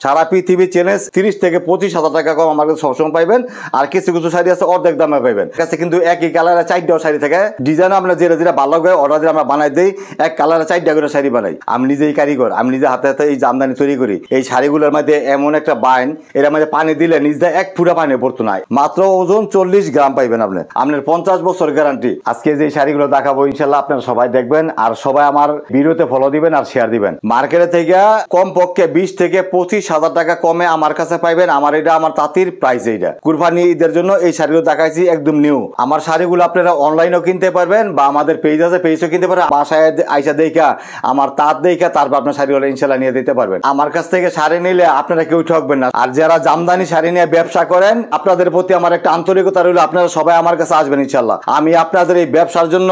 সারা পৃথিবী চ্যালেঞ্জ 30 থেকে 25,000 টাকা কম আমার কাছে সবসময় পাইবেন। আর কিছু কিছু শাড়ি আছে অর্ধেক দামে পাইবেন কাছে, কিন্তু একই কালারে 4টা শাড়ি থাকে। ডিজাইন আমরা যেটা যেটা ভালো করে অর্ডার দিয়ে আমরা বানাই দিই, এক কালারে 4টা করে শাড়ি বানাই। আমি নিজেই কারিগর, আমি নিজে হাতে হাতে এই জামদানি তৈরি করি। এই শাড়িগুলোর মধ্যে এমন একটা বাইন, এর মধ্যে পানি দিলে নিজে এক ফুটা পানি পড়তো না। মাত্র ওজন 40 গ্রাম পাইবেন আপনি। আপনার 50 বছর গ্যারান্টি। আজকে যে শাড়িগুলো দেখাবো ইনশাল্লাহ আপনারা সবাই দেখবেন, আর সবাই আমার ভিডিওতে ফলো দিবেন আর শেয়ার দিবেন। মার্কেটে থেকে কম পক্ষে 20 থেকে 25,000 টাকা কমে আমার কাছে পাইবেন। আমার এটা আমার তাঁতির প্রাইস। এইটা কুরবানি ঈদের জন্য এই শাড়িগুলো দেখাইছি, একদম নিউ। আমার শাড়িগুলো আপনারা অনলাইনেও কিনতে পারবেন বা আমাদের পেজ আছে, পেজও কিনতে পারবেন। বাসায় আইসা দেখা আমার তাঁত দেখা তারপর আপনার শাড়িগুলো ইনশাল্লাহ নিয়ে দিতে পারবেন। আমার কাছ থেকে শাড়ি নিলে আপনারা কেউ ঠকবেন না। আর যারা জামদানি শাড়ি নিয়ে ব্যবসা করেন, আপনাদের প্রতি আমার একটা আন্তরিকতা রইল, আপনারা সবাই আমার কাছে আসবেন ইনশাল্লাহ। আমি আপনাদের এই ব্যবসার জন্য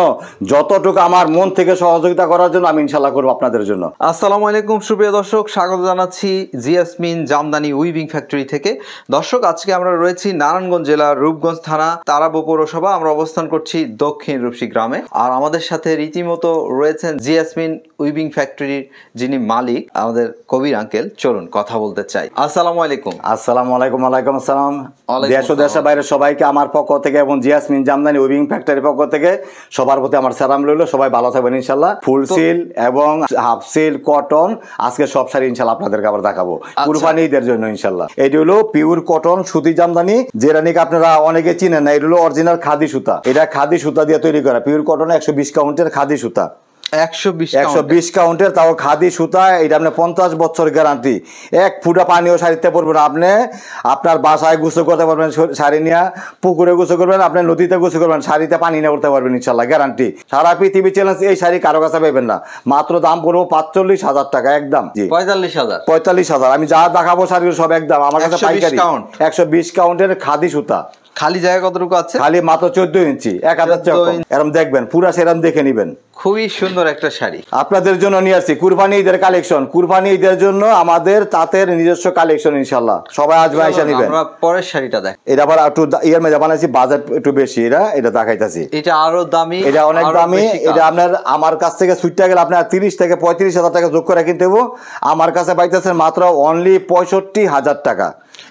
যতটুকু আমার মন থেকে সহযোগিতা করার জন্য আমি ইনশাল্লাহ করবো আপনাদের জন্য। আসসালামু আলাইকুম সুপ্রিয় দর্শক, স্বাগত জানাচ্ছি জিয়াসমিন জামদানি উইভিং ফ্যাক্টরি থেকে। দর্শক, আজকে আমরা রয়েছি নারায়ণগঞ্জ জেলার রূপগঞ্জ থানা তারাবো পৌরসভা। আমরা অবস্থান করছি দক্ষিণ রূপসী গ্রামে। আর আমাদের সাথে রীতিমতো রয়েছেন জিয়াসমিন উইভিং ফ্যাক্টরির যিনি মালিক, আমাদের কবির আঙ্কেল। চলুন কথা বলতে চাই। আসসালামু আলাইকুম। আসসালামু আলাইকুম। ওয়ালাইকুম আসসালাম। দেশ ও দেশের বাইরে সবাইকে আমার পক্ষ থেকে এবং জিয়াসমিন জামদানি উইভিং ফ্যাক্টরির পক্ষ থেকে সবার প্রতি আমার সালাম রইল। সবাই ভালো থাকবেন ইনশাল্লাহ। ফুল সিল এবং হাফ সিল, কটন, আজকে সব শাড়ি ইনশাল্লাহ আপনাদেরকে আবার দেখাবো কুরবানি ঈদের জন্য ইনশাল্লাহ। এটি হলো পিওর কটন সুতি জামদানি, যেটা নাকি আপনারা অনেকে চিনেন না। এটা হলো অরিজিনাল খাদি সুতা। এটা খাদি সুতা দিয়ে তৈরি করা পিওর কটন, 120 কাউন্টের খাদি সুতা। 120 কাউন্টের, তাও খাদি সুতা। এটা আপনার 50 বছর গ্যারান্টি। এক ফুটা পানিও শাড়িতে পড়বে না। আপনি আপনার বাসায় গোসল করতে পারবেন শাড়ি নিয়ে, পুকুরে গোসল করবেন, আপনি নদীতে গোসল করবেন, শাড়িতে পানি নিয়ে করতে পারবেন ইনশাল্লাহ, গ্যারান্টি। সারা পৃথিবী চ্যালেঞ্জ এই শাড়ি কারো কাছে পাইবেন না। মাত্র দাম পড়বো 45,000 টাকা একদম। জি 45,000। আমি যা দেখাবো শাড়িগুলো সব একদম আমার কাছে পাইকারি। 120 কাউন্টের খাদি সুতা। খালি জায়গা কতটুকু আছে? খালি মাত্র 14 ইঞ্চি, 1000 এরকম দেখবেন, পুরা সেরকম দেখে নিবেন। খুবই সুন্দর একটা শাড়ি আপনাদের জন্য নিয়ে আসছি। কুরবানি ঈদের কালেকশন, কুরবানি ঈদের জন্য আমাদের তাঁতের নিজস্ব কালেকশন ইনশাল্লাহ। সবাই আসবে, আইসা নিবেন। আমরা পরের শাড়িটা দেখ, এটা আবার একটু ইয়ার মধ্যে বানাইছি, বাজেট একটু বেশি। এটা দেখাইতাছি। এটা আরো দামি, এটা অনেক দামি। এটা আপনার আমার কাছ থেকে ছুটতে গেলে আপনার 30 থেকে 35,000 টাকা যোগ করে কিনতে হবে। আমার কাছে পাইতেছেন মাত্র অনলি 65,000 টাকা।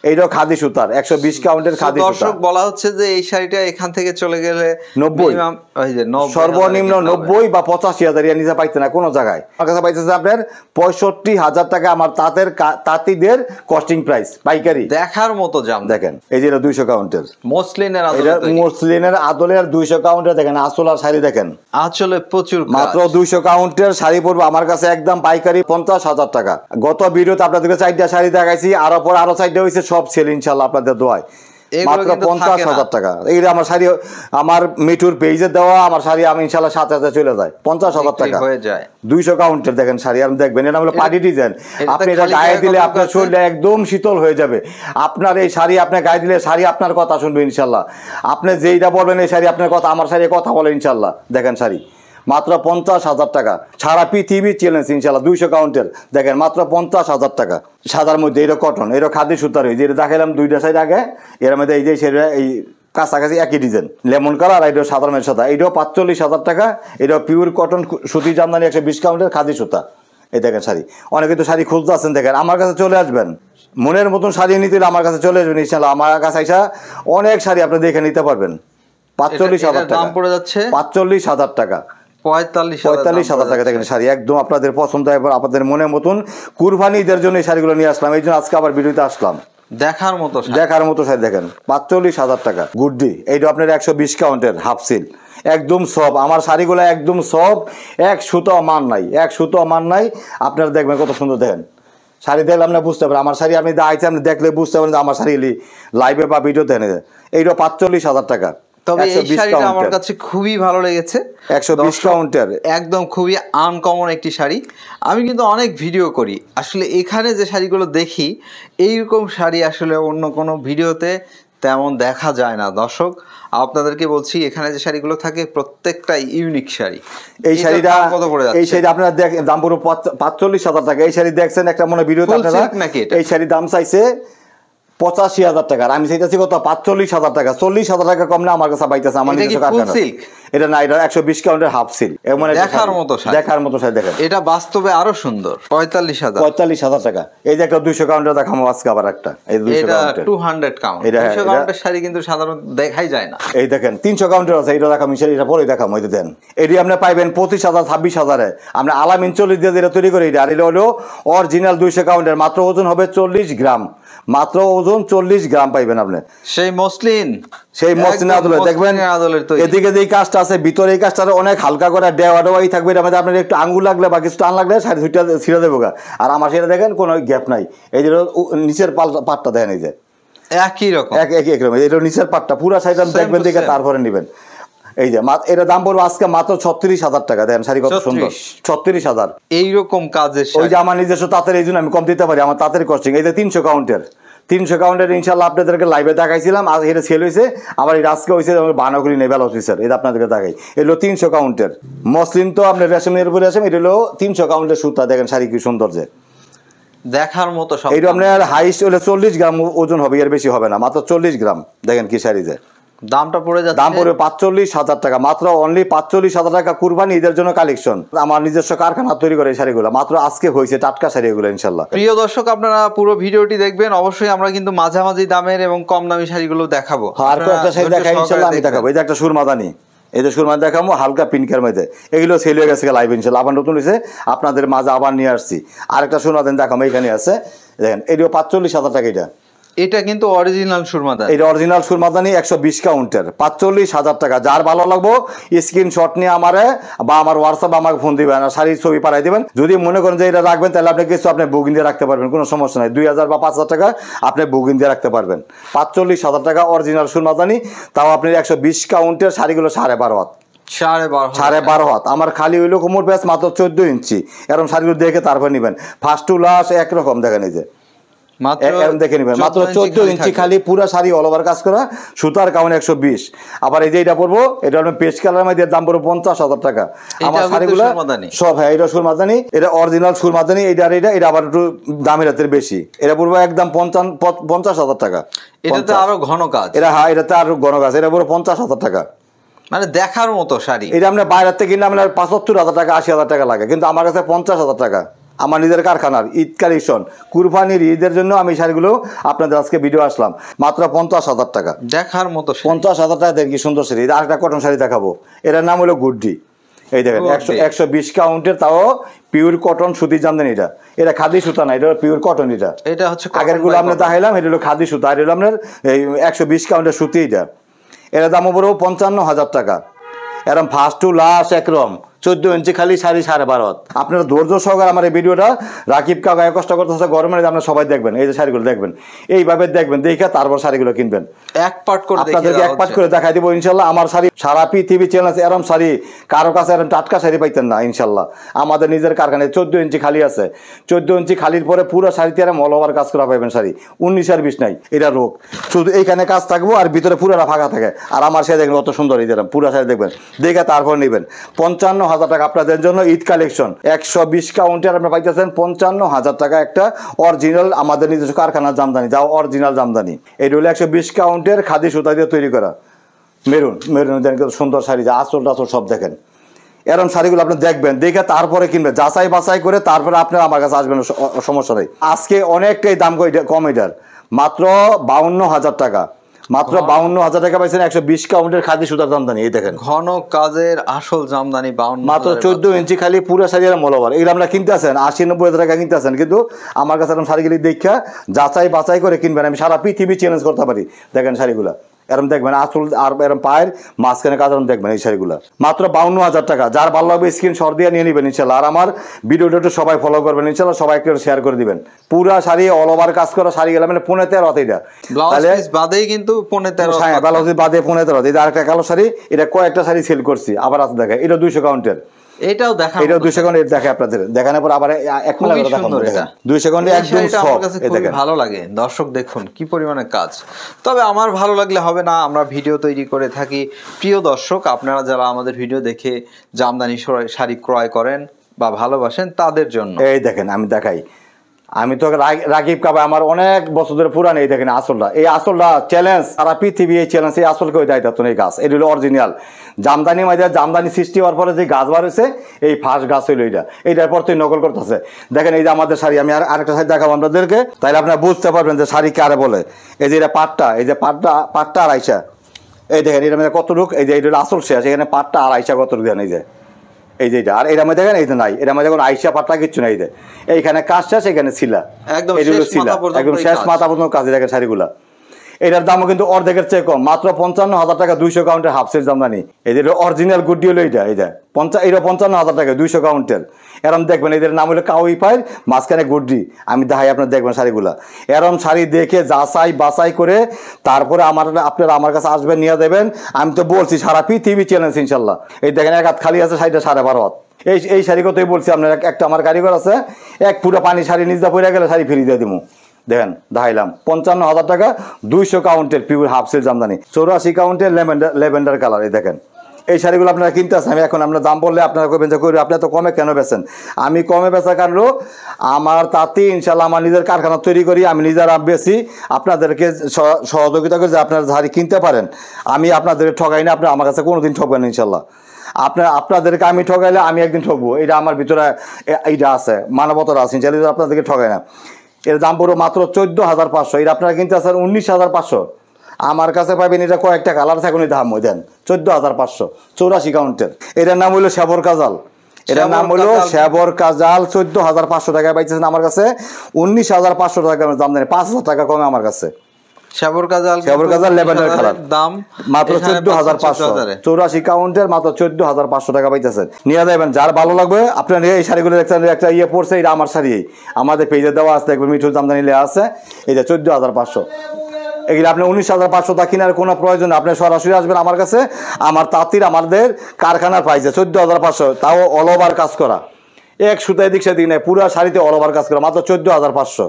এইটাও খাদি সুতার, 120 কাউন্টের খাদি সুতা। দর্শক, বলা হচ্ছে যে এই শাড়িটা এখান থেকে চলে গেলে 90, সর্বনিম্ন 90 বা 85,000 এর নিচে পাইতে না কোনো জায়গায়। আমার কাছে পাইতেছে আপনার 65,000 টাকা। আমার তাঁতিদের কস্টিং প্রাইস পাইকারি। দেখার মতো জাম দেখেন, এই যে 200 কাউন্টের মসলিনের আদলের 200 কাউন্টের। দেখেন আঁচল আর শাড়ি দেখেন, আঁচলে প্রচুর। মাত্র 200 কাউন্টের শাড়ি পড়বে আমার কাছে একদম পাইকারি 50,000 টাকা। গত ভিডিওতে আপনাদেরকে 4টা শাড়ি দেখাইছি, আরো 4টা হয়েছে, সব সেল ইনশাল্লাহ আপনাদের দোয়ায়। মাত্র 50,000 টাকা। এইটা আমার শাড়ি আমার মিঠুর পেজে দেওয়া আমার শাড়ি, আমি ইনশাল্লাহ 7,000 চলে যায়, 50,000 টাকা হয়ে যায়। 200 কাউন্টের দেখেন শাড়ি, আপনি দেখবেন। এটা হলো পার্টি ডিজাইন। আপনি এটা গায়ে দিলে আপনার শরীরটা একদম শীতল হয়ে যাবে। আপনার এই শাড়ি আপনার গায়ে দিলে শাড়ি আপনার কথা শুনবে ইনশাল্লাহ। আপনি যেইটা বলবেন এই শাড়ি আপনার কথা, আমার শাড়ি কথা বলে ইনশাল্লাহ। দেখেন শাড়ি মাত্র 50,000 টাকা। সারা পৃথিবী চ্যালেঞ্জ ইনশাল্লাহ। 200 কাউন্টের দেখেন মাত্র 50,000 টাকা। সাদার মধ্যে এটা কটন, এটা খাদি সুতার। যেটা দেখাইলাম 2টা সাইড আগে, এর মধ্যে এই যে সেটা এই কাছাকাছি একই ডিজাইন, লেমন কালার। এটাও সাধারণ সাদা। এটাও 45,000 টাকা। এটাও পিওর কটন সুতি জামদানি, 120 কাউন্টের খাদি সুতা। এই দেখেন শাড়ি। অনেকে তো শাড়ি খুঁজতে আছেন, দেখেন আমার কাছে চলে আসবেন। মনের মতন শাড়ি নিতে হলে আমার কাছে চলে আসবেন ইনশাল্লাহ। আমার কাছে আইসা অনেক শাড়ি আপনি দেখে নিতে পারবেন। 45,000 টাকা পড়ে যাচ্ছে। 45,000 টাকা, 45,000 টাকা। দেখেন শাড়ি একদম আপনাদের পছন্দ, আপনাদের মনের মতন। কুরবানি ঈদের জন্য এই শাড়িগুলো নিয়ে আসলাম, এই জন্য আজকে আবার ভিডিওতে আসলাম। দেখার মতো শাড়ি দেখেন, 45,000 টাকা। গুড্ডি, এইটা আপনার 120 কাউন্টের হাফ সিল, একদম সব। আমার শাড়িগুলো একদম সব, এক সুতো মান নাই। আপনারা দেখবেন কত সুন্দর। দেখেন শাড়ি দেখলে আপনার বুঝতে পারেন আমার শাড়ি। আপনি দাঁড়াইছে, আপনি দেখলে বুঝতে পারেন আমার শাড়ি লাইভে বা ভিডিওতে এনে দেয়। এইটা 45,000 টাকা। তবে এই শাড়িটা আমার কাছে খুবই ভালো লেগেছে। 120 কাউন্টার, একদম খুবই আনকমন একটি শাড়ি। আমি কিন্তু অনেক ভিডিও করি, আসলে এখানে যে শাড়িগুলো দেখি এইরকম শাড়ি আসলে অন্য কোনো ভিডিওতে তেমন দেখা যায় না। দর্শক, আপনাদেরকে বলছি, এখানে যে শাড়িগুলো থাকে প্রত্যেকটাই ইউনিক শাড়ি। এই শাড়িটা কত করে যাচ্ছে? এই শাড়ি আপনারা দেখেন দাম পুরো 45,000 টাকা। এই শাড়ি দেখছেন একটা মনে ভিডিওতে আপনারা, এই শাড়ির দাম চাইছে 85,000 টাকা। আমি চাইতেছি কত? 45,000 টাকা। 40,000 টাকা কম না আমার কাছে পাইতেছে আমার নিজস্ব কারখানা। এটা না, এটা 120 কাউন্টের হাফ সিল, এমন একটা দেখার শাড়ি, মতো শাড়ি। দেখার মতো শাড়ি দেখেন। এটা বাস্তবে আরো সুন্দর, 45,000। 45,000 টাকা। এই যে একটা 200 কাউন্টার দেখাবো আজকে আবার একটা, এই 200 এটা কাউন্টার 200 কাউন্ট। এটা 200 কাউন্টের শাড়ি কিন্তু সাধারণত দেখাই যায় না। এই দেখেন 300 কাউন্টার আছে, এটা দেখাম ইনশাআল্লাহ, এটা পরে দেখাম। ওই যে দেন, এটি আপনি পাইবেন 25,000 26,000-এ। আমরা আলামিন 40 দিয়ে যেটা তৈরি করি, আর এটা হলো অরিজিনাল 200 কাউন্টার, মাত্র ওজন হবে 40 গ্রাম, মাত্র ওজন 40 গ্রাম পাইবেন আপনি। সেই মসলিন, সেই মসলিনের আদলে দেখবেন এদিকে যে কাজটা আছে ভিতরে, এই কাজটা অনেক হালকা করে দেওয়াই থাকবে। এর মধ্যে আপনার একটু আঙ্গুল লাগলে বা কিছু টান লাগলে শাড়ি দুইটা ছিঁড়ে দেবো গা। আর আমার সেটা দেখেন কোনো গ্যাপ নাই। এই যে নিচের পাটটা দেখেন, এই যে একই রকম, একই রকম। এটা নিচের পাটটা পুরো শাড়িটা দেখবেন, দেখে তারপরে নেবেন। এই যে এটা দাম পড়বে আজকে মাত্র 36,000 টাকা। দেখেন শাড়ি কত সুন্দর, 36,000। এইরকম কাজের ওই যে আমার নিজস্ব তাঁতের, এই জন্য আমি কম দিতে পারি, আমার তাঁতের কস্টিং। এই যে 300 কাউন্টের, 300 কাউন্টের ইনশাল্লাহ আপনাদেরকে লাইভে দেখাইছিলাম, আর এটা সেল হয়েছে, আবার এটা আজকে হয়েছে বানাগুড়ি নেবেল অফিসার, এটা আপনাদেরকে দেখাই। এগুলো 300 কাউন্টের মসলিন, তো আপনার রেশমের উপরে রেশম, এটা হলো 300 কাউন্টের সুতা। দেখেন শাড়ি কি সুন্দর, যে দেখার মতো সব। এইটা আপনার হাইস্ট হলে 40 গ্রাম ওজন হবে, এর বেশি হবে না, মাত্র 40 গ্রাম। দেখেন কি শাড়ি, যে দামটা পড়ে যাচ্ছে, দাম পড়বে 45,000 টাকা, মাত্র অনলি 45,000 টাকা। কুরবানি ঈদের জন্য কালেকশন, আমার নিজস্ব কারখানা তৈরি করে এই শাড়িগুলো, মাত্র আজকে হয়েছে টাটকা শাড়ি এগুলো ইনশাল্লাহ। প্রিয় দর্শক, আপনারা পুরো ভিডিওটি দেখবেন। অবশ্যই আমরা কিন্তু মাঝামাঝি দামের এবং কম দামি শাড়িগুলো দেখাবো। আর একটা শাড়ি দেখাই ইনশাল্লাহ, আমি দেখাবো। এই যে একটা সুরমাদানি, এই যে সুরমাদানি দেখাবো হালকা পিঙ্কের মধ্যে, এগুলো সেল হয়ে গেছে লাইভ ইনশাল্লাহ, আবার নতুন হয়েছে, আপনাদের মাঝে আবার নিয়ে আসছি। আরেকটা সুরমাদানি দেখাবো, এখানে আছে দেখেন, এটিও 45,000 টাকা। এটা কিন্তু অরিজিনাল সুরমাদানি, এটা অরিজিনাল সুরমাদানি 120 কাউন্টের, 45,000 টাকা। যার ভালো লাগবো স্ক্রিনশট নিয়ে আমারে বা আমার হোয়াটসঅ্যাপ আমাকে ফোন দিবেন, আর শাড়ির ছবি পাঠাই দিবেন। যদি মনে করেন যে এটা রাখবেন, তাহলে আপনি কিছু আপনি বুকিং দিয়ে রাখতে পারবেন, কোনো সমস্যা নাই। 2,000 বা 5,000 টাকা আপনি বুকিং দিয়ে রাখতে পারবেন। 45,000 টাকা অরিজিনাল সুরমাদানি, তাও আপনি 120 কাউন্টের শাড়িগুলো 12.5 হাত, 12.5 হাত। আমার খালি হইলো কোমর ব্যাস মাত্র 14 ইঞ্চি। এরকম শাড়িগুলো দেখে তারপর নিবেন, ফার্স্ট টু লাস্ট একরকম। দেখেন এই যে দেখে নিবেন, মাত্র 14 ইঞ্চি খালি, পুরো শাড়ি অল ওভার কাজ করা, সুতার কাউন্ট 120। আবার এই যে এটা পড়বো, এটা হলো পেস্ট কালার মধ্যে, দাম পড়বো 50,000 টাকা। আমার শাড়িগুলো সব, হ্যাঁ এটা সুরমাদানি, এটা অরিজিনাল সুরমাদানি। এটা আবার একটু দামের হাতের বেশি, এটা পড়বো একদম 50,000 টাকা। এটাতে আরো ঘন কাজ, এটাতে আরো ঘন কাজ, এটা পড়বো 50,000 টাকা। মানে দেখার মতো শাড়ি। এটা আমরা বাইরের থেকে কিনলে আপনার 75,000 টাকা 80,000 টাকা লাগে, কিন্তু আমার কাছে 50,000 টাকা। আমার নিজের কারখানার ঈদ কালেকশন, কুরবানির ঈদের জন্য আমি শাড়িগুলো আপনাদের আজকে ভিডিও আসলাম, মাত্র 50,000 টাকা। দেখার মতো 50,000 টাকা দেখি সুন্দর শাড়ি। আরেকটা কটন শাড়ি দেখাবো, এটার নাম হলো গুড্ডি। এই দেখেন 120 কাউন্টের, তাও পিওর কটন সুতি জামদানি। এটা খাদি সুতা না, এটা পিওর কটন। এটা হচ্ছে আগের গুলো আমরা দেখাইলাম, এটা হলো খাদি সুতা, আর এটা আপনার এই 120 কাউন্টের সুতি। এটার দাম পড়বো 55,000 টাকা। এরকম ফার্স্ট টু লাস্ট একরকম 14 ইঞ্চি খালি শাড়ি 12.5 হাত। আপনারা ধৈর্য সহকারে আমার এই ভিডিওটা, রাকিব কাকা কষ্ট করতেছে গরমের, আপনারা সবাই দেখবেন, এই যে শাড়িগুলো দেখবেন, এইভাবে দেখবেন, দেখে তারপর শাড়িগুলো কিনবেন। আপনাদেরকে এক পাট করে দেখাই দিব ইনশাল্লাহ। আমার শাড়ি সারা পৃথিবী চ্যালেঞ্জ, এরম শাড়ি কারো কাছে এরম টাটকা শাড়ি পাইতেন না ইনশাল্লাহ। আমাদের নিজের কারখানায় 14 ইঞ্চি খালি আছে, 14 ইঞ্চি খালির পরে পুরো শাড়িতে এরম অল ওভার কাজ করা পাইবেন শাড়ি। 19 আর 20 নাই, এটা রোগ। শুধু এইখানে কাজ থাকবো আর ভিতরে পুরোটা ফাঁকা থাকে। আর আমার শাড়ি দেখবেন অত সুন্দর, এই যেরকম পুরো শাড়ি দেখবেন, দেখে তারপর নেবেন। 55,000 টাকা আপনাদের জন্য ঈদ কালেকশন, 120 কাউন্টার আপনারা পাইতেছেন 55,000 টাকা। একটা অরিজিনাল আমাদের নিজস্ব কারখানার জামদানি, যাও অরিজিনাল জামদানি। এটা হলো 120 কাউন্টের খাদি সুতা দিয়ে তৈরি করা, মেরুন সুন্দর শাড়ি, যা আঁচল টাচল সব দেখেন। এরকম শাড়িগুলো আপনি দেখবেন, দেখে তারপরে কিনবেন, যাচাই বাছাই করে তারপরে আপনারা আমার কাছে আসবেন, সমস্যা নেই। আজকে অনেকটাই দাম কম, এটার মাত্র 52,000 টাকা। মাত্র 52,000 টাকা পাইছেন 120 কাউন্টের খাদি সুতার জামদানি। এই দেখেন ঘন কাজের আসল জামদানি, 52 মাত্র 14 ইঞ্চি খালি, পুরো শাড়ি আর মলবার। এগুলো আমরা কিনতে আসেন 80-90 টাকা কিনতে আসেন, কিন্তু আমার কাছে এরকম শাড়িগুলি দেখা যাচাই বাছাই করে কিনবেন। আমি সারা পৃথিবী চ্যালেঞ্জ করতে পারি। দেখেন শাড়িগুলা এরম দেখবেন, আসল আর এরম পায়ের মাঝখানে কাজ এরম দেখবেন। এই শাড়িগুলো মাত্র 52,000 টাকা। যার ভালো লাগবে স্ক্রিনশট দিয়ে নিয়ে নেবেন ইনশাল্লাহ। আর আমার ভিডিওটা একটু সবাই ফলো করবেন ইনশাল্লাহ, সবাই একটু শেয়ার করে দিবেন। পুরা শাড়ি অল ওভার কাজ করা শাড়ি গেলাম, মানে 15-13 হাত। এটা তাহলে বাদেই কিন্তু 15-13, হ্যাঁ ব্লাউজ বাদে 15-13 হাত। এটা আরেকটা কালো শাড়ি, এটা কয়েকটা শাড়ি সেল করছি, আবার আছে দেখেন, এটা 200 কাউন্টের। এটাও দেখা, এটাও 200 কাউন্ট দেখে আপনাদের, দেখানোর পর আবার 1 মিনিট করে দেখাবো। 200 কাউন্টে একদম সফট, এই দেখেন ভালো লাগে। দর্শক দেখুন কি পরিমাণে কাজ। তবে আমার ভালো লাগলে হবে না, আমরা ভিডিও তৈরি করে থাকি। প্রিয় দর্শক, আপনারা যারা আমাদের ভিডিও দেখে জামদানি শাড়ি ক্রয় করেন বা ভালোবাসেন, তাদের জন্য এই দেখেন আমি দেখাই, আমি তো রাকিব কাবা আমার অনেক বছর ধরে পুরান। এই দেখেন আসলটা, এই আসলটা চ্যালেঞ্জ সারা পৃথিবী, এই চ্যালেঞ্জ এই আসলকে ওই দায়িত্ব এই গাছ, এটা হলো অরিজিনাল জামদানি মাঝে জামদানি সৃষ্টি হওয়ার পরে যে গাছ বার হয়েছে এই ফার্স্ট গাছ হইলো এইটা, এইটার পর তুই নকল করতেছে। দেখেন এই যে আমাদের শাড়ি, আমি আরেকটা শাড়ি দেখাবো আপনাদেরকে, তাহলে আপনারা বুঝতে পারবেন যে শাড়ি কারে বলে। এই যে এটা পাটটা, এই যে পাটটা আড়াইশা, এই দেখেন এটার মধ্যে কত রুক, এই যে এটা আসল শেষ, এখানে পাটটা আড়াইশা কত রুক দেন, এই যে এই যে এটা। আর এটার মধ্যে দেখেন এই যে নাই, এটার মধ্যে কোনো আইসা পাট্টা কিচ্ছু নাই, এইখানে কাজ শেষ, এখানে ছিলা, একদম একদম শেষ মাথা পর্যন্ত কাজে দেখেন শাড়িগুলা। এটার দামও কিন্তু অর্ধেকের চেয়ে কম, মাত্র 55,000 টাকা 200 কাউন্টের হাফ সেট জামদানি। এই যে অরিজিনাল গুড্ডি হলো এইটা, এই যে 55,000 টাকা 200 কাউন্টের। এরম দেখবেন এদের নাম হলো কাউই পায়ের, মাঝখানে গুড্ডি। আমি দেখাই আপনার দেখবেন শাড়িগুলা, এরম শাড়ি দেখে যাচাই বাছাই করে তারপরে আপনারা আমার কাছে আসবেন, নিয়ে দেবেন। আমি তো বলছি সারা পৃথিবী চ্যালেঞ্জ ইনশাল্লাহ। এই দেখেন এক হাত খালি আছে, শাড়িটা 12.5 হাত। এই শাড়ি কথাই বলছি আপনার, একটা আমার কারিগর আছে, 1 ফুটা পানি শাড়ি নিজে পরে গেলে শাড়ি ফিরিয়ে দিয়ে দিব। দেখেন দেখাইলাম 55,000 টাকা 200 কাউন্টের পিওর হাফ সিল্ক জামদানি, 84 কাউন্টের ল্যাভেন্ডার কালার। এই দেখেন এই শাড়িগুলো আপনারা কিনতে আসেন। আমি এখন আপনার দাম বললে আপনারা করবেন যে করি আপনি এত কমে কেন বেচেন। আমি কমে বেচার কারণ আমার তাতে ইনশাল্লাহ আমার নিজের কারখানা তৈরি করি, আমি নিজেরা বেশি আপনাদেরকে সহযোগিতা করে যে আপনারা শাড়ি কিনতে পারেন। আমি আপনাদেরকে ঠকাই না, আপনারা আমার কাছে কোনোদিন ঠকবেন ইনশাল্লাহ। আপনাদেরকে আমি ঠকাইলে আমি একদিন ঠকবো, এটা আমার ভিতরে এইটা আছে, মানবতার আছে ইনশাল্লাহ, আপনাদেরকে ঠকাই না। এর দাম পড়ো মাত্র 14,500, এটা আপনারা কিনতে আসেন 19,500। আমার কাছে পাবেন এটা কয়েকটা কালার থাকুন, দাম ওই দেন 14,500, 84 কাউন্টের। এটার নাম হলো শ্যাবর কাজাল, এটার নাম হলো শ্যাবর কাজাল। 14,500 টাকায় পাইতেছেন আমার কাছে, 19,500 টাকা দাম দেন, 5,000 টাকা কমে আমার কাছে। শ্যাবর কাজাল ল্যাভেন্ডার কালার দাম মাত্র 14,500, 84 কাউন্টের মাত্র 14,500 টাকা পাইতেছেন। নিয়ে যাবেন, যার ভালো লাগবে আপনার এই শাড়িগুলো দেখছেন, একটা ইয়ে পড়ছে, এটা আমার শাড়ি, আমাদের পেজে দেওয়া আছে, দেখবেন মিঠুর জামদানি লেয়া আছে, এটা 14,500। এগুলো আপনি 19,500 টাকা কেনার কোনো প্রয়োজন, আপনি সরাসরি আসবেন আমার কাছে, আমার তাঁতির আমাদের কারখানার প্রাইসে 14,500, তাও অল ওভার কাজ করা, এক সুতায় দিক সেদিক নেই, পুরো শাড়িতে অল ওভার কাজ করা, মাত্র 14,500।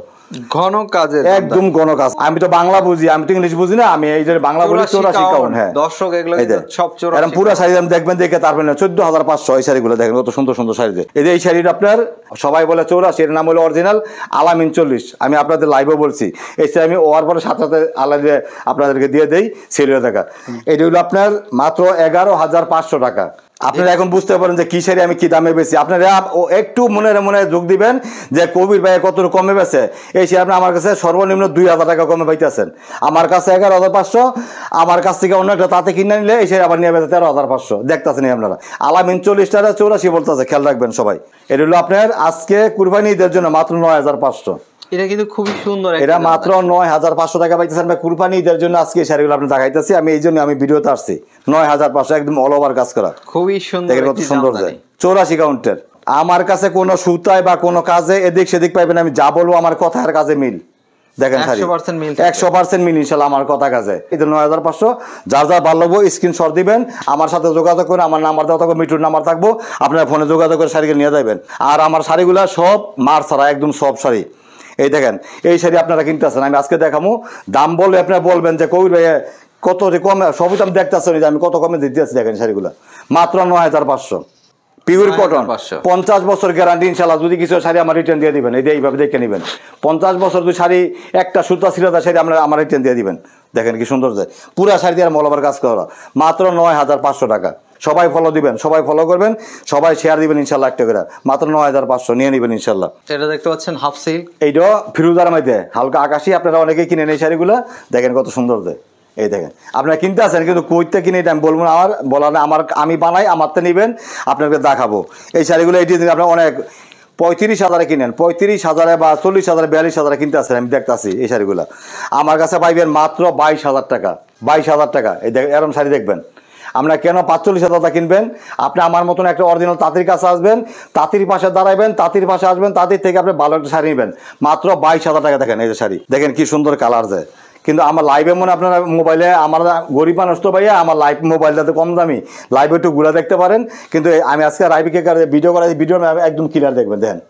ঘন কাজের, একদম ঘন কাজ। আমি তো বাংলা বুঝি, আমি তো ইংলিশ বুঝি না, আমি এই যে বাংলা বলি 84 কাউন্ট। হ্যাঁ দর্শক এগুলো সব 84 এরকম পুরো শাড়ি দাম দেখবেন, দেখে তারপরে 14,500 এই শাড়িগুলো দেখেন কত সুন্দর সুন্দর শাড়ি। এই যে এই শাড়িটা আপনার সবাই বলে 84, এর নাম হলো অরিজিনাল আলামিন 40। আমি আপনাদের লাইভে বলছি, এই শাড়ি আমি ওয়ার পরে সাথে সাথে আলাদা আপনাদেরকে দিয়ে দেই সেলিও টাকা। এটা হলো আপনার মাত্র 11,500 টাকা। আপনারা এখন বুঝতে পারেন যে কি শাড়ি আমি কি দামে বেশি। আপনারা একটু মনে যোগ দিবেন যে কবির ভাই কত কমে বেছে, এই শাড়ি আপনি আমার কাছে সর্বনিম্ন 2,000 টাকা কমে পাইতেছেন। আমার কাছে 11,500, আমার কাছ থেকে অন্য একটা তাতে কিনে নিলে এই শাড়ি আবার নিয়ে বেছে 13,500। দেখতেছেন আপনারা আলামিন 40 টাকা 84 বলতেছে, খেয়াল রাখবেন সবাই। এটা হলো আপনার আজকে কুরবানি ঈদের জন্য মাত্র 9,500। এটা কিন্তু খুবই সুন্দর, এটা মাত্র 9,500 টাকা পাইতেছেন। কুরবানি ঈদের জন্য আজকে এই শাড়িগুলো আপনি দেখাইতেছি, আমি এই জন্য আমি ভিডিওতে আসছি। 9,500 একদম অল ওভার কাজ করা, খুবই সুন্দর, দেখেন কত সুন্দর যায়। 84 কাউন্টের। আমার কাছে কোনো সুতায় বা কোনো কাজে এদিক সেদিক পাইবেন, আমি যা বলবো আমার কথার কাজে মিল। দেখেন 100% মিল ইনশাল্লাহ আমার কথা কাজে। এই 9,500, যার যা ভালো লাগবো স্ক্রিনশট দিবেন, আমার সাথে যোগাযোগ করে, আমার নাম্বার দেওয়া থাকবো, মিটুর নাম্বার থাকবো, আপনার ফোনে যোগাযোগ করে শাড়িকে নিয়ে যাবেন। আর আমার শাড়িগুলা সব মার ছাড়া, একদম সব শাড়ি। এই দেখেন এই শাড়ি আপনারা কিনতে আসেন, আমি আজকে দেখাবো। দাম বললে আপনারা বলবেন যে কবির ভাই কত কমে, সবই তো আমি দেখতে আসছি যে আমি কত কমে দিতে আছি। দেখেন শাড়িগুলা মাত্র 9,500, পিওর কটন, 50 বছর গ্যারান্টি ইনশাল্লাহ। যদি কিছু শাড়ি আমার রিটার্ন দিয়ে দিবেন, এই যে এইভাবে দেখে নেবেন। 50 বছর যদি শাড়ি একটা সুতা সিরাদা শাড়ি আমার রিটার্ন দিয়ে দিবেন। দেখেন কি সুন্দর যায়, পুরা শাড়ি দিয়ে মলবার কাজ করা, মাত্র 9,500 টাকা। সবাই ফলো দিবেন, সবাই ফলো করবেন, সবাই শেয়ার দিবেন ইনশাল্লাহ একটা করে, মাত্র 9,500 নিয়ে নেবেন ইনশাল্লাহ। এটা দেখতে পাচ্ছেন হাফ সিল্ক, এইটা ফিরোজার মধ্যে হালকা আকাশি, আপনারা অনেকেই কিনেন এই শাড়িগুলো, দেখেন কত সুন্দর যায়। এই দেখেন আপনারা কিনতে আসেন, কিন্তু কইতে কিনে এটা আমি বলবো না, আমার বলা না, আমি বানাই, আমারতে নেবেন, আপনাকে দেখাবো এই শাড়িগুলো। এটি আপনার অনেক 35,000 কিনেন, 35,000 বা 40,000 42,000 কিনতে আসেন, আমি দেখতেছি এই শাড়িগুলো। আমার কাছে পাইবেন মাত্র 22,000 টাকা, 22,000 টাকা। এই এরকম শাড়ি দেখবেন। আপনারা কেন 45,000 টাকা কিনবেন? আপনি আমার মতন একটা অরিজিনাল তাঁতির কাছে আসবেন, তাঁতির পাশে দাঁড়াবেন, তাঁতির পাশে আসবেন, তাঁতির থেকে আপনি ভালো একটা শাড়ি নেবেন, মাত্র 22,000 টাকা। দেখেন এই যে শাড়ি, দেখেন কি সুন্দর কালার যায়। কিন্তু আমার লাইভে মনে আপনারা মোবাইলে, আমার গরিব মানুষ তো ভাইয়া, আমার লাইভ মোবাইলটাতে কম দামি, লাইভে একটু ঘুরে দেখতে পারেন। কিন্তু আমি আজকে লাইভে ভিডিও করা, ভিডিও একদম ক্লিয়ার দেখবেন। দেখেন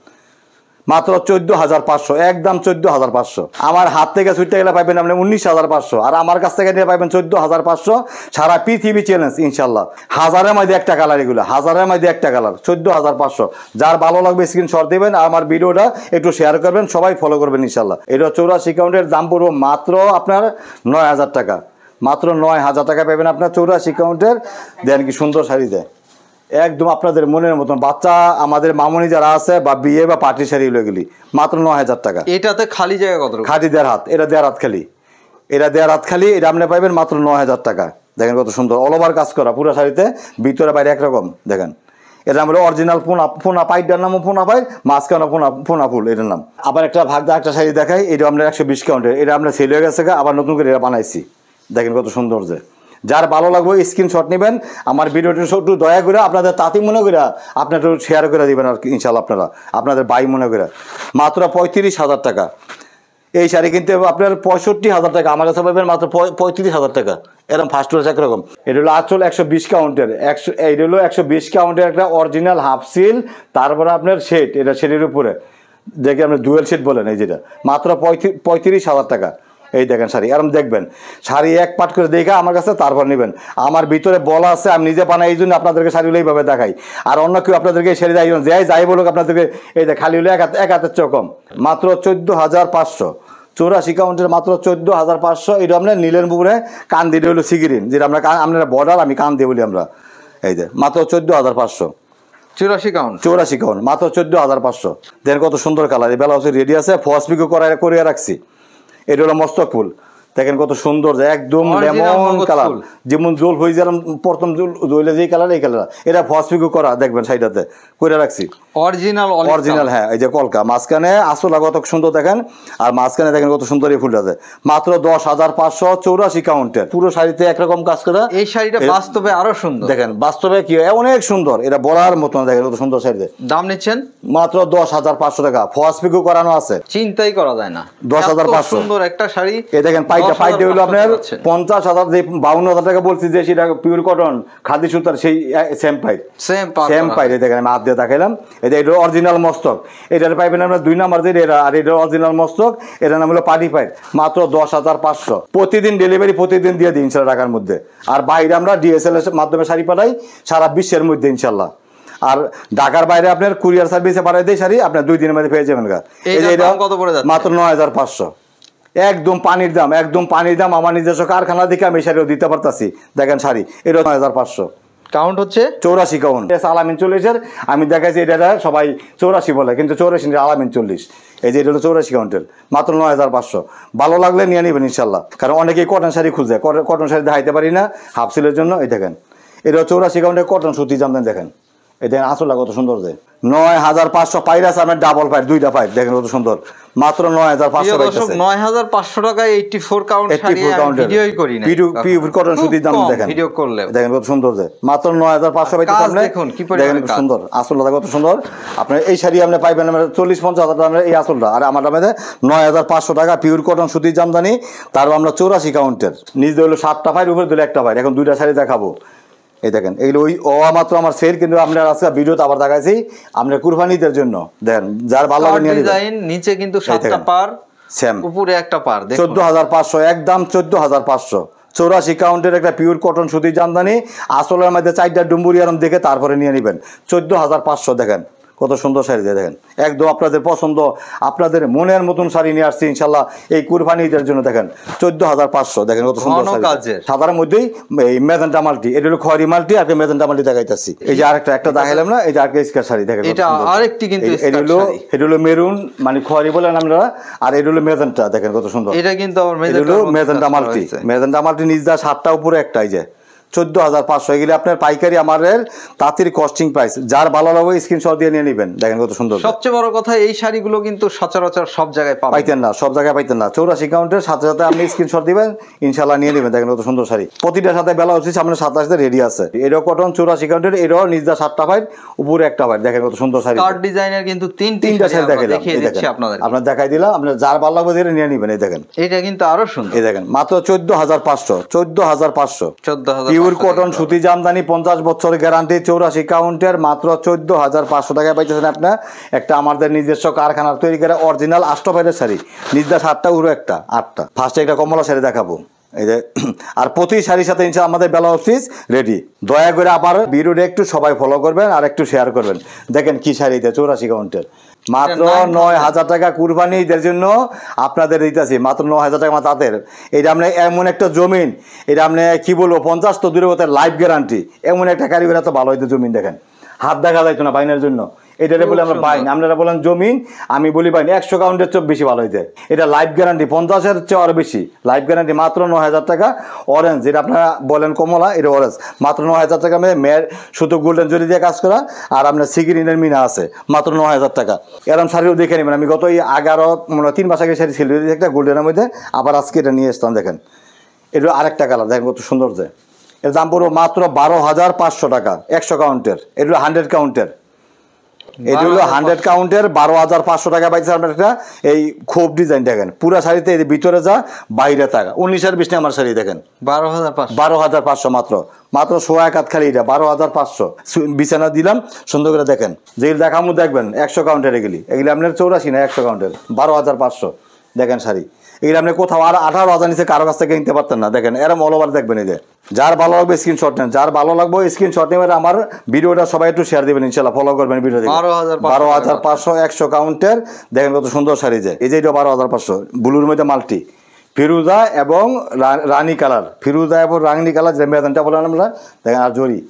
মাত্র 14,500, একদম 14,500। আমার হাত থেকে ছুটতে গেলে পাইবেন আপনি 19,500, আর আমার কাছ থেকে নিয়ে পাইবেন 14,500। সারা পৃথিবী চ্যালেঞ্জ ইনশাল্লাহ। হাজারের মধ্যে একটা কালার, এগুলো হাজারের মধ্যে একটা কালার, 14,500। যার ভালো লাগবে স্ক্রিনশট দিবেন, আর আমার ভিডিওটা একটু শেয়ার করবেন, সবাই ফলো করবেন ইনশাল্লাহ। এটা 84 কাউন্টের দাম পড়বো মাত্র আপনার 9,000 টাকা, মাত্র 9,000 টাকা পাবেন আপনার 84 কাউন্টের। দেন কি সুন্দর শাড়ি দেয়, একদম আপনাদের মনের মতন। বাচ্চা আমাদের মামনি যারা আছে বা বিয়ে বা পার্টি শাড়ি এগুলি মাত্র 9,000 টাকা। এটাতে খালি জায়গা কত? খালি 1.5 হাত, এটা 1.5 হাত খালি, এটা 1.5 হাত খালি, এটা আপনি পাইবেন মাত্র 9,000 টাকা। দেখেন কত সুন্দর অল ওভার কাজ করা পুরো শাড়িতে, ভিতরে বাইরে একরকম। দেখেন এটা আমরা অরিজিনাল পোনা পাইটার নাম পোনা পাই, মাঝখানে পোনা ফুল এটার নাম। আবার একটা ভাগদা একটা শাড়ি দেখাই, এটা আমরা 120 কাউন্টের, এটা আমরা সেল হয়ে গেছে, আবার নতুন করে এটা বানাইছি। দেখেন কত সুন্দর। যে যার ভালো লাগবে স্ক্রিনশট নেবেন, আমার ভিডিওটি একটু দয়া করে আপনাদের তাঁতি মনে করে আপনার একটু শেয়ার করে দিবেন আর কি ইনশাল্লাহ, আপনারা আপনাদের ভাই মনে করে। মাত্র 35,000 টাকা এই শাড়ি কিনতে আপনার 65,000 টাকা, আমার কাছে পাবেন মাত্র 35,000 টাকা। এরকম ফার্স্ট ক্লাস একরকম। এটা হলো আঁচল 120 কাউন্টের, এটা হলো 120 কাউন্টের একটা অরিজিনাল হাফ সিল, তারপরে আপনার শেড, এটা শেডের উপরে দেখে আপনি ডুয়েল শেড বলেন, এই যেটা মাত্র 35,000 টাকা। এই দেখেন শাড়ি এরকম দেখবেন, শাড়ি এক পাট করে দেখে আমার কাছে তারপর নেবেন। আমার ভিতরে বলা আছে, আমি নিজে বানাই, এই জন্য আপনাদেরকে শাড়িগুলো এইভাবে দেখাই। আর অন্য কেউ আপনাদেরকে শাড়ি দেয় যাই বলুক আপনাদেরকে, এই যে খালি হলে এক হাতের চেয়ে কম। মাত্র 14,500, 84 কাউন্টের মাত্র 14,500। এটা আপনার নীলের পুকুরে কান দিয়ে হলো সিগিরিন, যেটা আমরা বর্ডার, আমি কান দিয়ে বলি আমরা। এই যে মাত্র 14,500, 84 কাউন্ট, 84 কাউন্ট, মাত্র 14,500। দেখেন কত সুন্দর কালার, এই বেলা হচ্ছে রেডি আছে, ফস পিকো করিয়ে রাখছি। এটা হলো মস্তক ফুল, দেখেন কত সুন্দর, একদম লেমন কালার, যেমন জল হয়ে যেলাম প্রথম জল জলে যে কালার, এই কালার। এটা ফসফিকো করা, দেখবেন সাইডাতে করে রাখছি অরিজিনাল। হ্যাঁ এই যে কলকা, মাঝখানে আসলা কত সুন্দর দেখেন, আর মাঝখানে দেখেন কত সুন্দর এই ফুলটা। মাত্র 10,500, 84 কাউন্টের, পুরো শাড়িতে একরকম কাজ করা। এই শাড়িটা বাস্তবে আরো সুন্দর, দেখেন বাস্তবে কি অনেক সুন্দর, এটা বলার মতন। দেখেন কত সুন্দর শাড়িতে। দাম নিচ্ছেন মাত্র 10,500 টাকা, ফসফিকো করানো আছে, চিন্তাই করা যায় না। 10,500 সুন্দর একটা শাড়ি। এই দেখেন পাইটা হইলো আপনার 50,000, যে 52,000 টাকা বলছি যে সেটা পিওর কটন খাদি সুতার, সেই সেম পাইট। দেখেন আমি হাত দিয়ে দেখাইলাম, এটা অরিজিনাল মস্তক। এটার পাইবেন আমরা 2 নাম্বার যে এটা, আর এটা অরিজিনাল মস্তক, এটার নাম হলো পার্টি পাইট। মাত্র 10,500, প্রতিদিন ডেলিভারি প্রতিদিন দিয়ে দিই ইনশাল্লাহ টাকার মধ্যে। আর বাইরে আমরা DSL এর মাধ্যমে শাড়ি পাঠাই সারা বিশ্বের মধ্যে ইনশাল্লাহ। আর ঢাকার বাইরে আপনার কুরিয়ার সার্ভিসে পাঠাই দেয় শাড়ি, আপনার 2 দিনের মধ্যে পেয়ে যাবেন। মাত্র 9,500, একদম পানির দাম, একদম পানির দাম। আমার নিজস্ব কারখানা থেকে আমি শাড়িও দিতে পারতাছি। দেখেন শাড়ি এটা 9,500, কাউন্ট হচ্ছে 84 কাউন্ট। আলামিন 40-এর আমি দেখাইছি, এটা সবাই 84 বলে, কিন্তু 84 আলামিন 40। এই যে এটা হলো 84 কাউন্টের, মাত্র 9,500। ভালো লাগলে নিয়ে নেবেন ইনশাল্লাহ, কারণ অনেকেই কটন শাড়ি খুঁজে, কটন শাড়ি দেখাইতে পারি না হাফ সিলের জন্য। এই দেখেন এটা 84 কাউন্টের কটন সুতি জামদানি। দেখেন এই দেখেন আসলটা কত সুন্দর। যে 9,500 পাইর আছে আপনার, ডাবল পাইর, 2টা পাইর, দেখেন কত সুন্দর। মাত্র 9,500 পাইতেছে। 9,500 টাকায় 84 কাউন্ট শাড়ি আমি ভিডিওই করি না। পিওর কটন সুতির দাম দেখেন, ভিডিও করলে দেখেন কত সুন্দর। যে মাত্র 9,500 পাইতেছে আপনি, দেখেন কত সুন্দর আসলটা, কত সুন্দর। আপনি এই শাড়ি আপনি পাইবেন 40-50 হাজার টাকা এই আসলটা, আর আমার দামে 9,500 টাকা পিওর কটন সুতির জামদানি। তারপর আমরা 84 কাউন্টের, নিচ দিয়ে হলো 7টা পাইর, উপরে দিলে 1টা পাইর। এখন 2টা শাড়ি দেখাবো। এই দেখেন এইগুলো মাত্র আমার সেল, কিন্তু আপনার আজকে ভিডিওতে আবার দেখাইছি আপনার কুরবানিদের জন্য। দেখেন যার ভালো লাগে নিয়ে নিবেন। নিচে কিন্তু 7টা পার, সেম উপরে একটা পার, দেখুন 14,500, একদম 14,500। 84 কাউন্টের একটা পিওর কটন সুতির জামদানি, আসলের মধ্যে 4টা ডুম্বুরি আরাম দেখে তারপরে নিয়ে নেবেন। 14,500। দেখেন কত সুন্দর শাড়ি দিয়ে, দেখেন একদম আপনাদের পছন্দ, আপনাদের মনের মতন শাড়ি নিয়ে আসছি ইনশাল্লাহ এই কুরবানিদের জন্য। দেখেন 14,500, দেখেন কত সুন্দর শাড়ি। সাদার মধ্যেই এই মেজেন্টা মাল্টি, এটা হলো খয়েরি মাল্টি, আর মেজেন্টা মাল্টি দেখাইতেছি। এই যে আরেকটা দেখাইলাম না, এই যে আরেকটা স্কার্ট শাড়ি দেখেন, এটা আরেকটি কিন্তু এটা হলো মেরুন, মানে খয়েরি বলেন আমরা, আর এটা হলো মেজেন্টা। দেখেন কত সুন্দর, এটা কিন্তু আবার মেজেন্টা মাল্টি। মেজেন্টা মাল্টি নিজ দা 7টা উপরে একটা, এই যে 14,500। এগুলি আপনার পাইকারি আমাদের তাঁতির কস্টিং প্রাইস। যার ভালো লাগবে স্ক্রিনশট দিয়ে নিয়ে নেবেন। দেখেন কত সুন্দর। সবচেয়ে বড় কথা এই শাড়িগুলো কিন্তু সচরাচর সব জায়গায় পাইতেন না, সব জায়গায় পাইতেন না। 84 কাউন্টের সাথে সাথে আপনি স্ক্রিনশট দিবেন, ইনশাল্লাহ নিয়ে নেবেন। দেখেন কত সুন্দর শাড়ি, প্রতিটার সাথে বেলা হচ্ছে সামনে 27 রেডি আছে। এটাও কটন 84 কাউন্টের, এটাও নিজদা 7টা পাইর, উপরে 1টা পাইর। দেখেন কত সুন্দর শাড়ি। কাট ডিজাইনের কিন্তু 3টা শাড়ি দেখিয়ে দিচ্ছি আপনাদের। আপনার দেখাই দিলাম, আপনার যার ভালো লাগবে যেটা নিয়ে নেবেন। এই দেখেন এটা কিন্তু আরো সুন্দর। এই দেখেন মাত্র 14,500, 14,500 পিওর কটন সুতি জামদানি 50 বছর গ্যারান্টি 84 কাউন্টের মাত্র 14,500 টাকায় পাইতেছেন আপনার একটা আমাদের নিজস্ব কারখানার তৈরি করা অরিজিনাল আষ্টপাইরের শাড়ি নিজদা 7টা উড়ো একটা 8টা ফার্স্টে একটা কমলা শাড়ি দেখাবো এই যে আর প্রতি শাড়ির সাথে ইনশাআল্লাহ আমাদের ব্লাউজ পিস রেডি দয়া করে আবার ভিডিওটা একটু সবাই ফলো করবেন আর একটু শেয়ার করবেন দেখেন কি শাড়িতে 84 কাউন্টের মাত্র 9,000 টাকা কুরবানি ঈদের জন্য আপনাদের দিতেছি মাত্র 9,000 টাকা তাদের এটা আপনি এমন একটা জমিন এটা আপনি কি বলবো 50 তো দূরে কথা লাইফ গ্যারান্টি এমন একটা কারিগর এত ভালো হইতো জমিন দেখেন হাত দেখা যাইতো না বাইনের জন্য এটারে বলে আমরা বাইন আপনারা বলেন জমিন আমি বলি বাইন 100 কাউন্টের চেয়ে বেশি ভালো হইতে এটা লাইফ গ্যারান্টি 50-এর চেয়ে আরো বেশি লাইফ গ্যারান্টি মাত্র 9,000 টাকা অরেঞ্জ যেটা আপনারা বলেন কমলা এটা অরেঞ্জ মাত্র 9,000 টাকা মেয়ের শুধু গোল্ডেন জরি দিয়ে কাজ করা আর আপনার সিগিরিনের মিনা আছে মাত্র 9,000 টাকা এরকম শাড়িও দেখে নেবেন আমি গত 3 মাস আগে শাড়ি ছিল একটা গোল্ডেনের মধ্যে আবার আজকে এটা নিয়ে আসতাম দেখেন এটা আরেকটা কালার দেখেন কত সুন্দর যে এর দাম পড়বো মাত্র 12,500 টাকা 100 কাউন্টের এটা 100 কাউন্টের এটা হলো 100 কাউন্টের 12,500 টাকা পাইছে আপনার একটা এই খোপ ডিজাইন দেখেন পুরো শাড়িতে এই ভিতরে যা বাইরে থাকা 19-এর 20 আমার শাড়ি দেখেন 12,500 মাত্র মাত্র 100 হাত খালি এটা 12,500 বিছানা দিলাম সুন্দর করে দেখেন যেগুলো দেখামু দেখবেন 100 কাউন্টের এগুলি আপনার 84 না 100 কাউন্টের 12,500 দেখেন শাড়ি এগুলো আপনি কোথাও আর 18,000 নিচে কারো কাছ থেকে কিনতে পারতেন না দেখেন এরম অল ওভার দেখবেন এই যে যার ভালো লাগবে স্ক্রিনশট নেন যার ভালো লাগবে স্ক্রিনশট নেবেন আমার ভিডিওটা সবাই একটু শেয়ার দিবেন ইনশাআল্লাহ ফলো করবেন ভিডিও দেখে 12,500 100 কাউন্টের দেখেন কত সুন্দর শাড়ি যে এই যে এটা 12,500 ব্লুর মধ্যে মাল্টি ফিরোজা এবং রানী কালার ফিরোজা এবং রানী কালার যে মেজানটা বললাম আমরা দেখেন আর জরি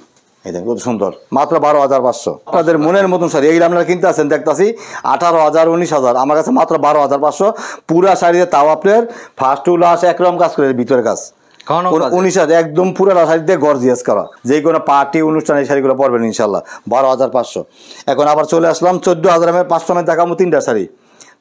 এই দেখেন কত সুন্দর মাত্র 12,500 আপনাদের মনের মতন শাড়ি এইগুলো আপনারা কিনতে আছেন দেখতেছি 18,000 19,000 আমার কাছে মাত্র 12,500 পুরা শাড়িতে তাও আপনার ফার্স্ট টু লাস্ট একরকম কাজ করে ভিতরে কাজ 19,000 একদম পুরো শাড়িতে গর্জিয়াস করা যে কোনো পার্টি অনুষ্ঠানে এই শাড়িগুলো পরবেন ইনশাল্লাহ 12,500 এখন আবার চলে আসলাম 14,000 500 দেখাবো 3টা শাড়ি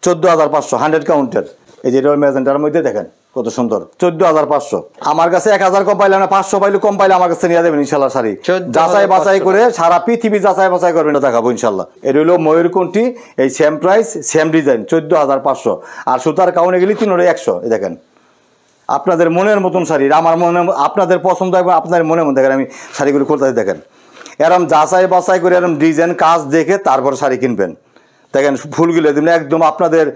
14,500 100 কাউন্টের এই যে মেজেন্টার মধ্যে দেখেন কত সুন্দর 14,500 আমার কাছে 1,000 কম পাইলে না 500 পাইলে কম পাইলে আমার কাছে নিয়ে দেবেন ইনশাল্লাহ শাড়ি যাচাই বাছাই করে সারা পৃথিবী যাচাই বাছাই করবেন দেখাবো ইনশাল্লাহ এটা হলো ময়ূরকণ্ঠী এই সেম প্রাইস সেম ডিজাইন 14,500 আর সুতার কাউনে গেলে 3,100 দেখেন আপনাদের মনের মতন শাড়ি আমার মনে আপনাদের পছন্দ হবে আপনাদের মনের মধ্যে দেখেন আমি শাড়িগুলো খুলতে দেখেন এরম যাচাই বাছাই করে এরম ডিজাইন কাজ দেখে তারপর শাড়ি কিনবেন দেখেন ফুলগুলো একদম আপনাদের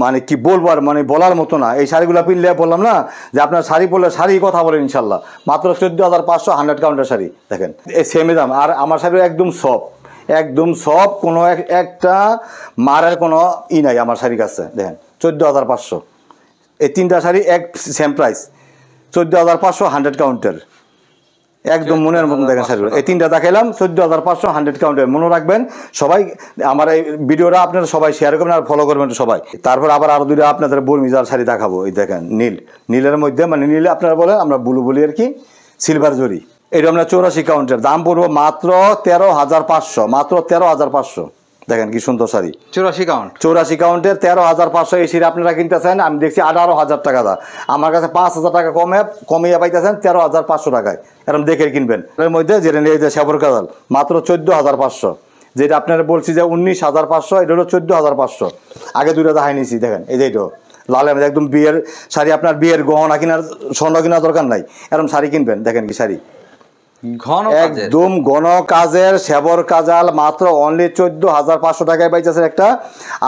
মানে কি বলবো আর মানে বলার মতো না এই শাড়িগুলো কিনলে বললাম না যে আপনার শাড়ি পরলে শাড়ি কথা বলেন ইনশাল্লাহ মাত্র 14,500 100 কাউন্টার শাড়ি দেখেন এই সেমই দাম আর আমার শাড়ি একদম সব কোনো একটা মারের কোনো নাই আমার শাড়ির কাছে দেখেন 14,500 এই 3টা শাড়ি এক সেম প্রাইস 14,500 100 কাউন্টার একদম মনের মতন দেখেন শাড়িগুলো এই 3টা দেখাইলাম 14,500 100 কাউন্টার মনে রাখবেন সবাই আমার এই ভিডিওটা আপনারা সবাই শেয়ার করবেন আর ফলো করবেন সবাই তারপর আবার আরো 2টা আপনাদের বর্মিজার শাড়ি দেখাবো এই দেখেন নীলের মধ্যে মানে নীলে আপনারা বলেন আমরা ব্লু বলি আর কি সিলভার জরি এটা আমরা 84 কাউন্টার দাম পড়বো মাত্র 13,500 মাত্র 13,500 দেখেন কি সুন্দর শাড়ি 84 কাউন্টের 13,500 এই শাড়ি আপনারা কিনতেছেন আমি দেখছি 18,000 টাকা দা আমার কাছে 5,000 টাকা কমিয়ে পাইতেছেন 13,500 টাকায় এরকম দেখে কিনবেন এর মধ্যে যেটা নিয়ে যে সাবর কাজাল মাত্র 14,500 যেটা আপনারা বলছি যে 19,500 এটা হলো 14,500 আগে 2টা দেখাই নিয়েছি দেখেন এই যে এটা লাল একদম বিয়ের শাড়ি আপনার বিয়ের গহনা কেনার স্বর্ণ কেনার দরকার নাই এরকম শাড়ি কিনবেন দেখেন কি শাড়ি একদম ঘন কাজের সেবর কাজাল মাত্র অনলি 14,500 টাকায় পাইতেছেন একটা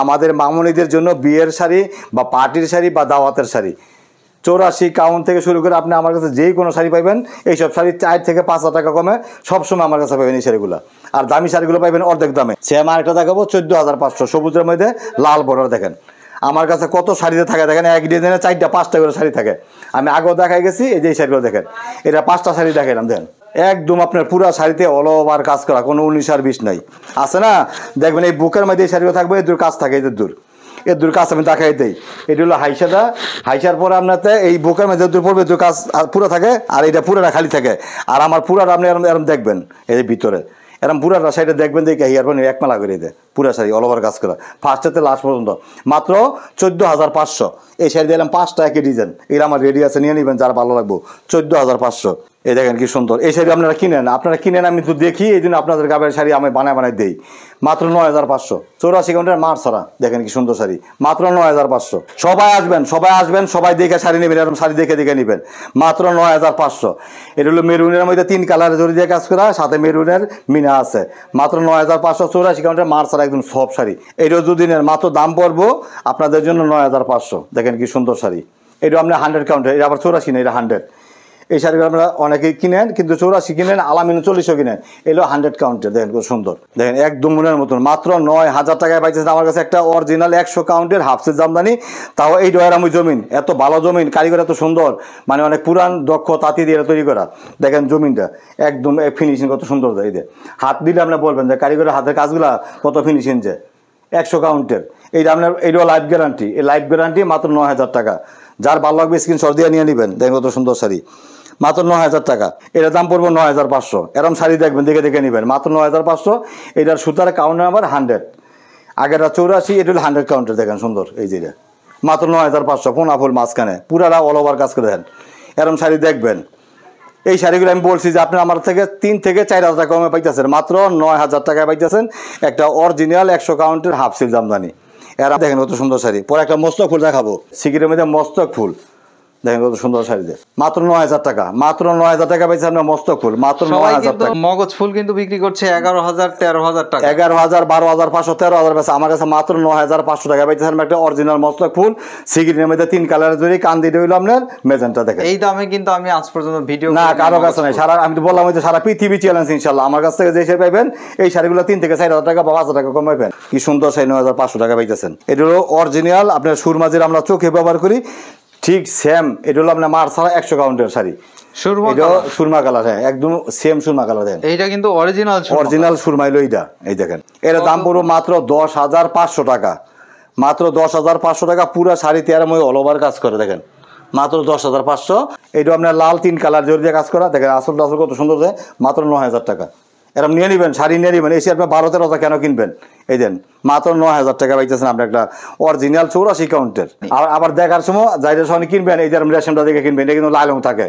আমাদের মামুনিদের জন্য বিয়ের শাড়ি বা পার্টির শাড়ি বা দাওয়াতের শাড়ি 84 কাউন্ট থেকে শুরু করে আপনি আমার কাছে যেই কোনো শাড়ি পাইবেন এইসব শাড়ি 4 থেকে 5,000 টাকা কমে সবসময় আমার কাছে পাবেন এই শাড়িগুলো আর দামি শাড়িগুলো পাইবেন অর্ধেক দামে সেম আরেকটা দেখাবো 14,500 সবুজের মধ্যে লাল বর্ডার দেখেন আমার কাছে কত শাড়িতে থাকে দেখেন এক ডিজাইনে 4টা 5টা করে শাড়ি থাকে আমি আগেও দেখাই গেছি এই যে এই শাড়িগুলো দেখেন এটা 5টা শাড়ি দেখাইলাম দেখেন একদম আপনার পুরো শাড়িতে অল ওভার কাজ করা কোনো 19 আর 20 নাই আছে না দেখবেন এই বুকের মধ্যে এই শাড়িগুলো থাকবে এর কাজ থাকে এর দূর কাজ আমি দেখাই দেই এটা হলো হাইসাদা হাইসার পরে আপনাতে এই বুকের মধ্যে দূর পড়বে দূর কাজ পুরো থাকে আর এটা পুরোটা খালি থাকে আর আমার পুরাটা আপনি এরম দেখবেন এই ভিতরে এরম পুরাটা সাইডে দেখবেন দেখে হিয়ার পর একমালা করে দেয় পুরা শাড়ি অল ওভার কাজ করা ফার্স্ট থেকে লাস্ট পর্যন্ত মাত্র 14,500। এই শাড়ি দিলাম 5টা একই ডিজাইন, এগুলো আমার রেডি আছে, নিয়ে নেবেন যার ভালো লাগবে। 14,500। এই দেখেন কি সুন্দর এই শাড়ি আপনারা কিনেন, আমি তো দেখি এই জন্য আপনাদের গাবের শাড়ি আমি বানায় দেই। মাত্র 9,500, 84 কাউন্টের মার ছাড়া। দেখেন কি সুন্দর শাড়ি, মাত্র 9,500। সবাই আসবেন, সবাই দেখে শাড়ি নেবেন, এরকম শাড়ি দেখে নেবেন, মাত্র 9,500। এটা হলো মেরুনের মধ্যে 3 কালারের জড়ি দিয়ে কাজ করা, সাথে মেরুনের মিনা আছে, মাত্র 9,500। 84 কাউন্টের মার ছাড়া একদম সব শাড়ি। এইটাও দুদিনের মাত্র দাম পড়বো আপনাদের জন্য 9,500। দেখেন কি সুন্দর শাড়ি, এটা আপনার 100 কাউন্টার, এটা আবার 84 না, এটা 100। এই শাড়িগুলো আপনারা অনেকেই কিনেন, কিন্তু 84 কিনেন, আলামিনও 40 কিনেন, এগুলো 100 কাউন্টের। দেখেন খুব সুন্দর, দেখেন একদম মনের মতন, মাত্র 9,000 টাকায় পাইতেছেন আমার কাছে একটা অরিজিনাল 100 কাউন্টের হাফ সেট জামদানি। তাও এই ডয়ারামু জমিন, এত ভালো জমিন, কারিগর এত সুন্দর, মানে অনেক পুরান দক্ষ তাঁতি দিয়ে তৈরি করা। দেখেন জমিনটা একদম ফিনিশিং কত সুন্দর যায়, এই যে হাত দিলে আপনারা বলবেন যে কারিগরের হাতের কাজগুলা কত ফিনিশিং যে 100 কাউন্টের। এইটা আপনার এইটাও লাইফ গ্যারান্টি, এই লাইফ গ্যারান্টি মাত্র 9,000 টাকা। যার ভালো লাগবে স্ক্রিনশট দিয়ে নিয়ে নেবেন। দেখেন কত সুন্দর শাড়ি, মাত্র 9,000 টাকা। এটার দাম পড়বো 9,500। এরকম শাড়ি দেখবেন, দেখে নেবেন, মাত্র 9,500। এটার সুতার কাউন্টার নাম্বার 100, আগেরটা 84, এটা হলো 100 কাউন্টার। দেখেন সুন্দর এই যেটা, মাত্র 9,500। পোনা ফুল মাঝখানে পুরাটা অল ওভার কাজ করে দেন, এরকম শাড়ি দেখবেন। এই শাড়িগুলো আমি বলছি যে আপনি আমার থেকে 3 থেকে 4,000 টাকা কমে পাইতেছেন, মাত্র 9,000 টাকায় পাইতেছেন একটা অরিজিনাল 100 কাউন্টের হাফ সিল জামদানি। এরা দেখেন কত সুন্দর শাড়ি। পরে একটা মস্তক ফুল দেখাবো, সিকিরের মধ্যে মস্তক ফুল, দেখেন কত সুন্দর শাড়ি দেয়, মাত্র 9,000 টাকা। মাত্র 9,000 টাকা পাইছে আপনার মস্তক ফুল, মাত্র 9,000 টাকা। মগজ ফুল কিন্তু বিক্রি করছে 11,000 13,000 টাকা, 11,000 12,500 13,000 পেছে। আমার কাছে মাত্র 9,500 টাকা পাইতেছেন একটা অরিজিনাল মস্তক ফুল, সিকিরের মধ্যে 3 কালারের জড়ি, কান্দি হইলো আপনার মেজেন্টা। দেখেন এই দামে কিন্তু আমি আজ পর্যন্ত ভিডিও না কারো কাছে নাই, সারা আমি তো বললাম যে সারা পৃথিবী চ্যালেঞ্জ ইনশাল্লাহ। আমার কাছ থেকে যে শাড়ি পাইবেন এই শাড়িগুলো 3 থেকে 4,000 টাকা বা 5,000 টাকা কম পাইবেন। কি সুন্দর শাড়ি, 9,500 টাকা পাইতেছেন। এটা হলো অরিজিনাল আপনার সুরমাজির আমরা চোখে ব্যবহার করি, ঠিক সেম। এটা হলো আপনার মার ছাড়া 100 কাউন্টের শাড়ি, সুরমা কালার। হ্যাঁ একদম সেম সুরমা কালার। দেখেন এইটা কিন্তু অরিজিনাল সুরমা হলো এইটা। এই দেখেন এর দাম পড়বো মাত্র 10,500 টাকা, মাত্র 10,500 টাকা। পুরো শাড়ি 13 মই অল ওভার কাজ করে। দেখেন মাত্র 10,500। এইটা আপনার লাল 3 কালার জোর দিয়ে কাজ করা। দেখেন আসল কত সুন্দর যায়, মাত্র 9,000 টাকা। এরকম নিয়ে নেবেন, শাড়ি নিয়ে নেবেন। এসে আপনার 12-13 কেন কিনবেন? এই দেন মাত্র 9,000 টাকা পাইতেছেন আপনি একটা অরিজিনাল 84 কাউন্টের। আবার দেখার সময় যাইতে সঙ্গে কিনবেন, এই যে রেশনটা দেখে কিনবেন, এটা কিন্তু লালং থাকে।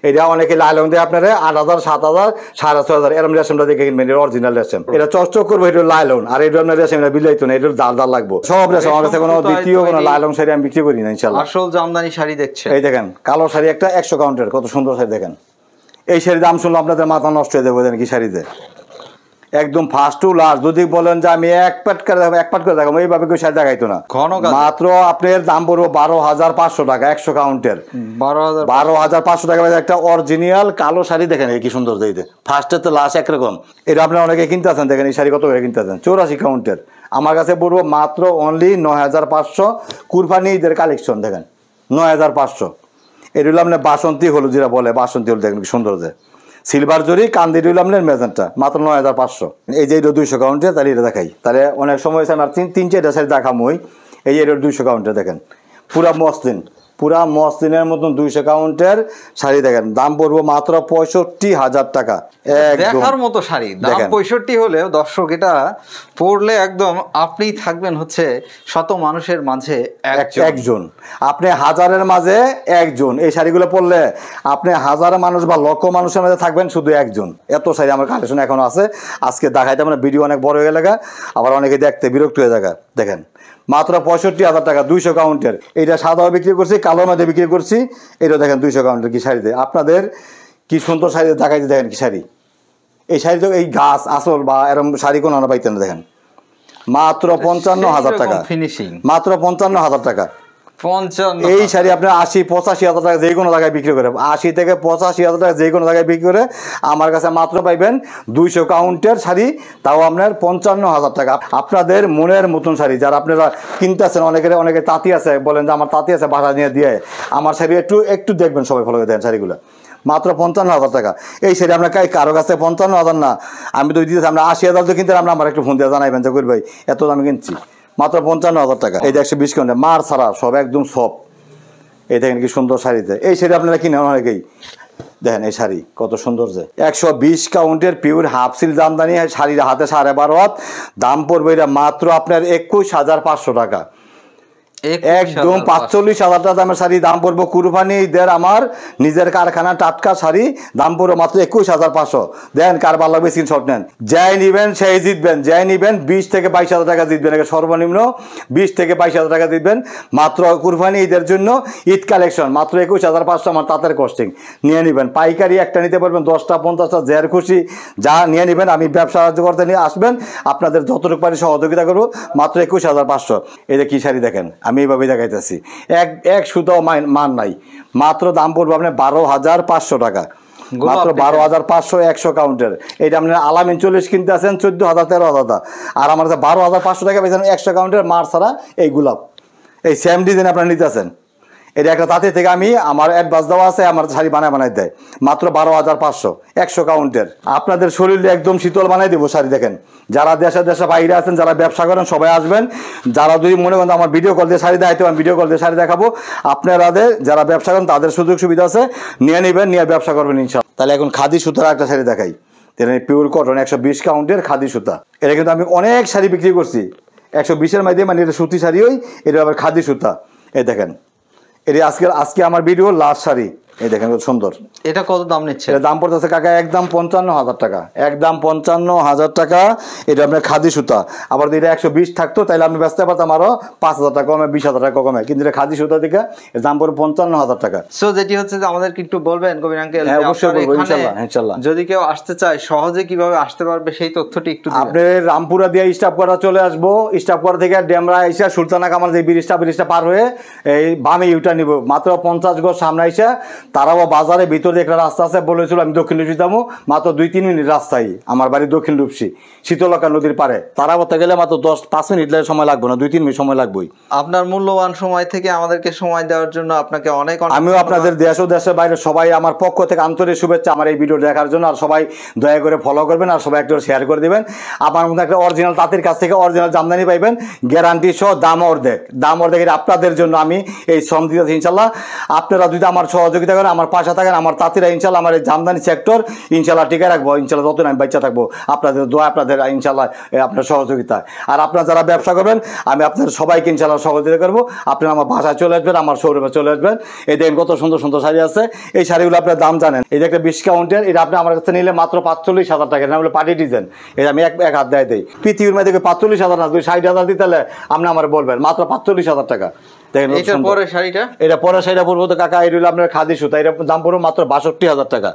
এটা অনেকে লালং দিয়ে আপনার 8,000 7,000 6,500 এরকম রেশনটা দেখে কিনবেন, এটা অরিজিনাল রেশন। এটা চকচক করবো, এটা লাইলন। আর এটা আপনার রেশন বিলাইতো না, এটা দাল লাগবো সব রেশন। আমার কাছে কোনো দ্বিতীয় কোনো লাইলং শাড়ি আমি বিক্রি করি না ইনশাল্লাহ। আসল জামদানি শাড়ি দেখছে। এই দেখেন কালো শাড়ি একটা 100 কাউন্টের, কত সুন্দর শাড়ি। দেখেন এই শাড়ির দাম শুনলে আপনাদের মাথা নষ্ট হয়ে যাবে। কি শাড়িতে একদম ফার্স্ট টু লাস্ট। যদি বলেন যে আমি এক পাট করে দেখাবো, এইভাবে কেউ শাড়ি দেখাইতো না। মাত্র আপনার দাম পড়বো 12,500 টাকা 100 কাউন্টের। 12,500 টাকা একটা অরিজিনাল কালো শাড়ি। দেখেন কি সুন্দর দিতে, ফার্স্টের তো লাস্ট একরকম। এটা আপনার অনেকে কিনতে আছেন। দেখেন এই শাড়ি কত করে কিনতে আছেন, 84 কাউন্টের। আমার কাছে পড়বো মাত্র অনলি 9,500। কুরবানি ঈদের কালেকশন। দেখেন 9,500। এটা হলো আপনার বাসন্তী হলুদ, যেটা বলে বাসন্তী হলুদ। দেখেন কি সুন্দর যে সিলভার জরি, কান্দি রইল আপনার মেজেন্টা, মাত্র 9,500। এই যে এটা 200 কাউন্টে, তাহলে এটা দেখাই। তাহলে অনেক সময় আমার 3-4টা শাড়ি দেখামই। এই যে এটা 200 কাউন্টে। দেখেন পুরা মসলিনের মতন 200 কাউন্টের শাড়ি। দেখেন দাম পড়বো মাত্র 65,000 টাকা। দেখার মতো শাড়ি, দাম 65 হলেও দর্শক এটা পড়লে একদম আপনি থাকবেন হচ্ছে শত মানুষের মাঝে একজন, আপনি হাজারের মাঝে একজন। এই শাড়িগুলো পরলে আপনি হাজার মানুষ বা লক্ষ মানুষের মাঝে থাকবেন শুধু একজন। এত শাড়ি আমার কালেকশন এখনো আছে, আজকে দেখাইতে মানে ভিডিও অনেক বড় হয়ে গেলে, আবার অনেকে দেখতে বিরক্ত হয়ে যায়। দেখেন মাত্র 65,000 টাকা 200 কাউন্টের। এটা সাদাও বিক্রি করছি, কালো মধ্যে বিক্রি করছি। এটা দেখেন 200 কাউন্টের কি শাড়িতে। আপনাদের কি সুন্দর শাড়ি দেখাইতে। দেখেন কি শাড়ি, এই শাড়ি তো এই গাছ আসল বা এরকম শাড়ি কোনো পাইতেন না। দেখেন মাত্র 55,000 টাকা, মাত্র 55,000 টাকা। এই শাড়ি আপনার 80-85,000 টাকা যে কোনো জায়গায় বিক্রি করে, 80 থেকে 85,000 টাকা যে কোনো জায়গায় বিক্রি করে। আমার কাছে মাত্র পাইবেন 200 কাউন্টের শাড়ি, তাও আপনার 55,000 টাকা। আপনাদের মনের মতন শাড়ি যারা আপনারা কিনতেছেন, অনেকে তাঁতি আছে, বলেন যে আমার তাঁতি আছে বাসা নিয়ে দিয়ে আমার শাড়ি একটু দেখবেন, সবাই ফলো করে দেন শাড়িগুলো। মাত্র 55,000 টাকা। এই শাড়ি আপনার কারো কাছে 55,000 না, আমি তো দিতেছি। আমরা 80,000 তো কিনতে, আমরা আমার একটু ফোন দিয়ে জানাইবেন যে করি ভাই এত দামে কিনছি। মাত্র 55,000 টাকা। এই যে 120 কাউন্টে মার ছাড়া সব একদম সব। এই দেখেন কি সুন্দর শাড়িতে। এই শাড়ি আপনারা কিনেন অনেকেই, দেখেন এই শাড়ি কত সুন্দর, যে 120 কাউন্টের পিওর হাফ সিল জামদানি শাড়ির হাতে 12.5 হাত, দাম পড়বে এটা মাত্র আপনার 21,500 টাকা। একদম 45,000 টাকা দামের শাড়ি, দাম পড়বো কুরবানি ঈদের আমার নিজের কারখানা টাটকা শাড়ি, দাম পড়বো মাত্র 21,500। দেন কার ভালো লাগবে স্ক্রিনশট নেন, যাই নিবেন সেই জিতবেন, যাই নিবেন 20 থেকে 22,000 টাকা জিতবেন, সর্বনিম্ন 20 থেকে 22,000 টাকা জিতবেন মাত্র কুরবানি ঈদের জন্য ঈদ কালেকশন, মাত্র 21,500 আমার তাঁতের কস্টিং নিয়ে নিবেন। পাইকারি একটা নিতে পারবেন 10টা 50টা যার খুশি যা নিয়ে নিবেন। আমি ব্যবসা করতে নিয়ে আসবেন, আপনাদের যতটুকু পারি সহযোগিতা করবো, মাত্র 21,500। এই যে কি শাড়ি দেখেন, আমি এইভাবে দেখাইতেছি, এক সুতো মান নাই, মাত্র দাম পড়বে আপনার 12,500 টাকা, মাত্র 12,500 100 কাউন্টের। এটা আপনার আলামিন 40 কিনতে আছেন 14,000 13,000, আর আমার 12,500 টাকা পেয়েছেন 100 কাউন্টের মার ছাড়া এই গোলাপ, এই সেম ডিজাইন আপনারা নিতে আছেন। এটা একটা তাঁতি থেকে আমি আমার অ্যাডভান্স দেওয়া আছে, আমার শাড়ি বানায় দেয়, মাত্র 12,500 100 কাউন্টের। আপনাদের শরীরে একদম শীতল বানাই দেবো শাড়ি। দেখেন যারা দেশে বাইরে আছেন, যারা ব্যবসা করেন সবাই আসবেন, যারা যদি মনে করেন আমার ভিডিও কল দিয়ে শাড়ি দেখাইতে, আমি ভিডিও কল দিয়ে শাড়ি দেখাবো, আপনাদের যারা ব্যবসা করেন তাদের সুযোগ সুবিধা আছে, নিয়ে নেবেন, নিয়ে ব্যবসা করবেন ইনশাআল্লাহ। তাহলে এখন খাদি সুতার একটা শাড়ি দেখাই, পিওর কটন 120 কাউন্টের খাদি সুতা। এটা কিন্তু আমি অনেক শাড়ি বিক্রি করছি 120-এর মধ্যে, মানে এটা সুতি শাড়ি, এটা আবার খাদি সুতা। এই দেখেন এটা আজকে আমার ভিডিও লাস্ট শাড়ি, এই দেখেন কত সুন্দর। এটা কত দাম নিচ্ছে? এটা দাম পড়তেছে কাকা একদম 55,000 টাকা, একদম 55,000 টাকা। এটা আপনার খাদি সুতা, আবার যদি এটা 120 থাকতো তাহলে আমি বেচতে পারতাম আরো 5,000 টাকা কমে, 20,000 টাকা কমে, কিন্তু এটা খাদি সুতা দিকে এর দাম পড়বে 55,000 টাকা। সো যেটি হচ্ছে যে আমাদেরকে একটু বলবেন কবির আঙ্কেল, হ্যাঁ অবশ্যই বলবো ইনশাআল্লাহ। যদি কেউ আসতে চায় সহজে কিভাবে আসতে পারবে সেই তথ্যটি একটু দিবেন। আপনি রামপুরা দিয়ে স্টাফ করা চলে আসবো, স্টাফ করা থেকে ডেমরা এসে সুলতানা কামাল যে ব্রিজটা পার হয়ে এই বামে ইউটার নিব, মাত্র 50 গজ সামনে এসে তারাও বাজারে ভিতরে একটা রাস্তা আছে, বলেছিল আমি দক্ষিণ রূপসী যাবো, মাত্র 2-3 মিনিট রাস্তায়, আমার বাড়ি দক্ষিণ রূপসী শীতলকা নদীর পারে, তারাবতে গেলে মাত্র 10-5 মিনিট সময় লাগবে না, 2-3 মিনিট সময় লাগবেই। আপনার মূল্যবান সময় থেকে আমাদেরকে সময় দেওয়ার জন্য আপনাকে অনেক আমিও আপনাদের দেশ ও দেশের বাইরে সবাই আমার পক্ষ থেকে আন্তরিক শুভেচ্ছা আমার এই ভিডিও দেখার জন্য। আর সবাই দয়া করে ফলো করবেন, আর সবাই একটু শেয়ার করে দিবেন। আমার মধ্যে একটা অরিজিনাল তাঁতির কাছ থেকে অরিজিনাল জামদানি পাইবেন, গ্যারান্টি সহ, দাম অর্ধেক এটা আপনাদের জন্য আমি এই শ্রম দিতেছি ইনশাল্লাহ। আপনারা যদি আমার সহযোগিতা করেন, আমার পাশে থাকেন, আমার তাঁতিরা ইনশাল্লাহ আমার এই জামদানি সেক্টর ইনশাল্লাহ টিকে রাখবো ইনশাল্লাহ, যতদিন আমি বাচ্চা থাকবো, আপনাদের দোয়া, আপনাদের ইনশাল্লাহ আপনার সহযোগিতা। আর আপনারা যারা ব্যবসা করবেন, আমি আপনাদের সবাইকে ইনশাল্লাহ সহযোগিতা করবো। আপনারা আমার বাসায় চলে আসবেন, আমার শোরুমে চলে আসবেন। এই দেখেন কত সুন্দর সুন্দর শাড়ি আছে, এই শাড়িগুলো আপনার দাম জানেন। এই যে একটা 20 কাউন্টের, এটা আপনি আমার কাছে নিলে মাত্র 45,000 টাকা, এটা হলো পার্টি ডিজাইন, এটা আমি এক হাত দেয় দিই। পৃথিবীর মধ্যে 45,000 না, 60,000 দিতে হলে আপনি আমার বলবেন, মাত্র 45,000 টাকা। এটা পরের শাড়িটা পড়বো তো কাকা, এটা হলো আপনার খাদি সুতা, এটা দাম পড়বো মাত্র 62,000 টাকা।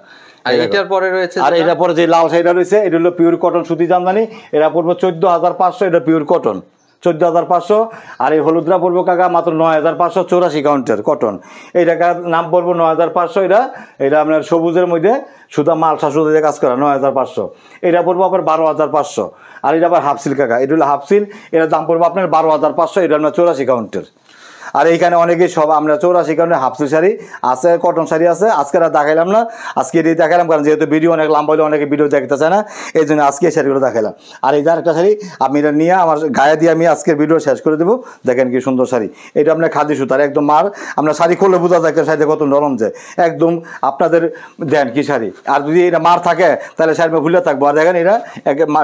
আর এটার পরে রয়েছে, আর এটা পরে যে লাল শাড়িটা রয়েছে, এটা হলো পিওর কটন সুতি জামদানি, এটা পড়বো 14,500, এটা পিওর কটন 14,500। আর এই হলুদরা পড়বো কাকা মাত্র 9,500, 84 কাউন্টের কটন, এই টাকার নাম পড়বো 9,500। এটা আপনার সবুজের মধ্যে সুতা মালসা সুতা দিয়ে কাজ করা 9,500, এটা পড়বো আপনার 12,500। আর এটা আবার হাফ সিল কাকা, এটা হলো হাফ সিল, এটার দাম পড়বো আপনার 12,500, এটা আপনার 84 কাউন্টের। আর এইখানে অনেকেই সব আমরা 84 কাউন্টের হাফসিল শাড়ি আছে, কটন শাড়ি আছে, আজকে আর দেখাইলাম না, আজকে এটি দেখালাম কারণ যেহেতু ভিডিও অনেক লম্বা হলে অনেকে ভিডিও দেখতে চায় না, এই জন্য আজকে এই শাড়িগুলো দেখালাম। আর এই যে একটা শাড়ি আমি এটা নিয়ে আমার গায়ে দিয়ে আমি আজকের ভিডিও শেষ করে দেবো। দেখেন কি সুন্দর শাড়ি, এটা আপনার খাদি সুতার একদম মার, আপনার শাড়ি খুললে বোঝা যায় শাড়িতে কত নরম যায় একদম। আপনাদের দেন কি শাড়ি, আর যদি এটা মার থাকে তাহলে শাড়ি ভুলে থাকবো। আর দেখেন এটা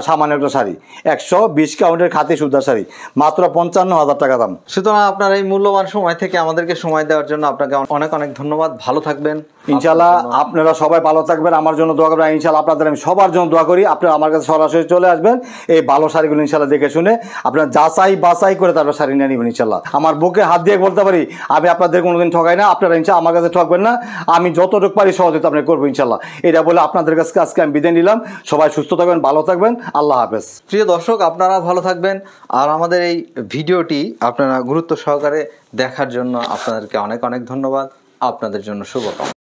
সামান্য একটা শাড়ি 120 কাউন্টের খাদি সুতার শাড়ি, মাত্র 55,000 টাকা দাম। সুতরাং আপনার এই মূল্যবান সময় থেকে আমাদেরকে সময় দেওয়ার জন্য আপনাকে অনেক অনেক ধন্যবাদ। ভালো থাকবেন ইনশাল্লাহ, আপনারা সবাই ভালো থাকবেন, আমার জন্য দোয়া করবেন ইনশাল্লাহ। আপনাদের আমি সবার জন্য দোয়া করি, আপনারা আমার কাছে সরাসরি চলে আসবেন, এই ভালো শাড়িগুলো ইনশাল্লাহ দেখে শুনে আপনারা যাচাই বাছাই করে তারপর শাড়ি নিয়ে নেবেন ইনশাল্লাহ। আমার বুকে হাত দিয়ে বলতে পারি আমি আপনাদের কোনোদিন ঠকাই না, আপনারা ইনশাল্লাহ আমার কাছে ঠকবেন না, আমি যতটুকু পারি সহযোগিতা আপনি করবো ইনশাল্লাহ। এটা বলে আপনাদের কাছে আজকে আমি বিদায় নিলাম। সবাই সুস্থ থাকবেন, ভালো থাকবেন, আল্লাহ হাফেজ। প্রিয় দর্শক, আপনারা ভালো থাকবেন, আর আমাদের এই ভিডিওটি আপনারা গুরুত্ব সহকারে দেখার জন্য আপনাদেরকে অনেক অনেক ধন্যবাদ। আপনাদের জন্য শুভকামনা।